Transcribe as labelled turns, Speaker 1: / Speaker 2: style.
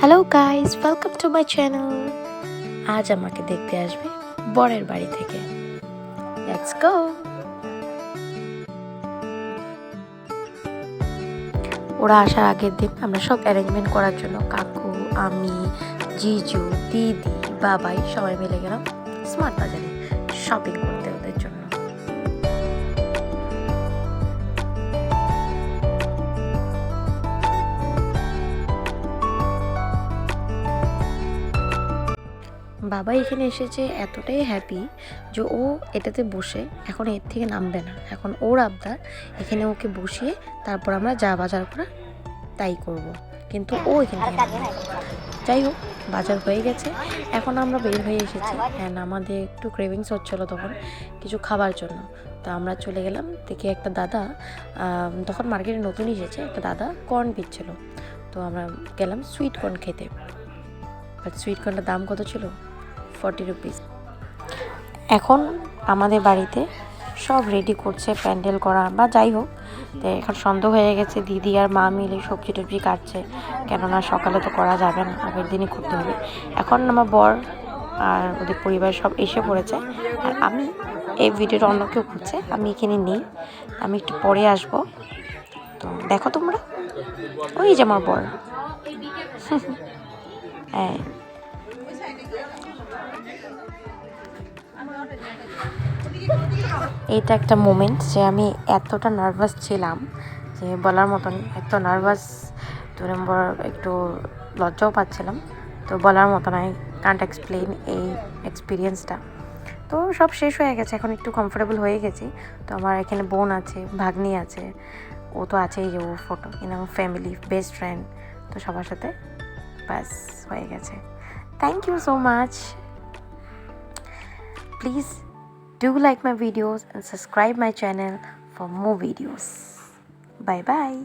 Speaker 1: Hello guys, welcome to my channel. আজ আমাকে দেখতে আসবে বরের বাড়ি থেকে। Let's go. ওরা আসার আগের দিন আমরা সব অ্যারেঞ্জমেন্ট করার জন্য কাকু, আমি, জিজু, দিদি, বাবাই সবাই মিলে গেলাম স্মার্ট বাজারে শপিং করতে ওদের জন্য। বাবা এখানে এসেছে এতটাই হ্যাপি যে ও এটাতে বসে এখন এর থেকে নামবে না। এখন ওর আবদার এখানে ওকে বসিয়ে তারপর আমরা যা বাজার করা তাই করব, কিন্তু ও এখান থেকে নামবে না। যাই হোক, বাজার হয়ে গেছে, এখন আমরা বের হয়ে এসেছি। অ্যান্ড আমাদের একটু ক্রেভিংস হচ্ছিলো তখন কিছু খাবার জন্য, তো আমরা চলে গেলাম। দেখি একটা দাদা, তখন মার্কেটে নতুন এসেছে, একটা দাদা কর্ন দিচ্ছিলো, তো আমরা গেলাম সুইট কর্ন খেতে। বাট সুইট কর্নটার দাম কত ছিল? 40 রুপিস। এখন আমাদের বাড়িতে সব রেডি করছে, প্যান্ডেল করা বা যাই হোক। তো এখন সন্ধ্যা হয়ে গেছে, দিদি আর মা মিলে সবজি টবজি কাটছে, কেননা সকালে তো করা যাবে না, আগের দিনই করতে হবে। এখন আমার বর আর ওদের পরিবার সব এসে পড়েছে, আর আমি এই ভিডিওটা অন্য কেউ করছে, আমি এখানে নেই, আমি একটু পরে আসবো। তো দেখো তোমরা, ওই যে আমার বর। হ্যাঁ, এইটা একটা মোমেন্ট যে আমি এতটা নার্ভাস ছিলাম যে বলার মতন, এত নার্ভাস, 2 নম্বর একটু লজ্জাও পাচ্ছিলাম, তো বলার মতন, আই কান্ট এক্সপ্লেন এই এক্সপিরিয়েন্সটা। তো সব শেষ হয়ে গেছে, এখন একটু কমফোর্টেবল হয়ে গেছি। তো আমার এখানে বোন আছে, ভাগ্নি আছে, ও তো আছেই, যে ও ফটো কিনা আমার ফ্যামিলি, বেস্ট ফ্রেন্ড, তো সবার সাথে ব্যাস হয়ে গেছে। Thank you so much. Please do like my videos and subscribe my channel for more videos. Bye bye.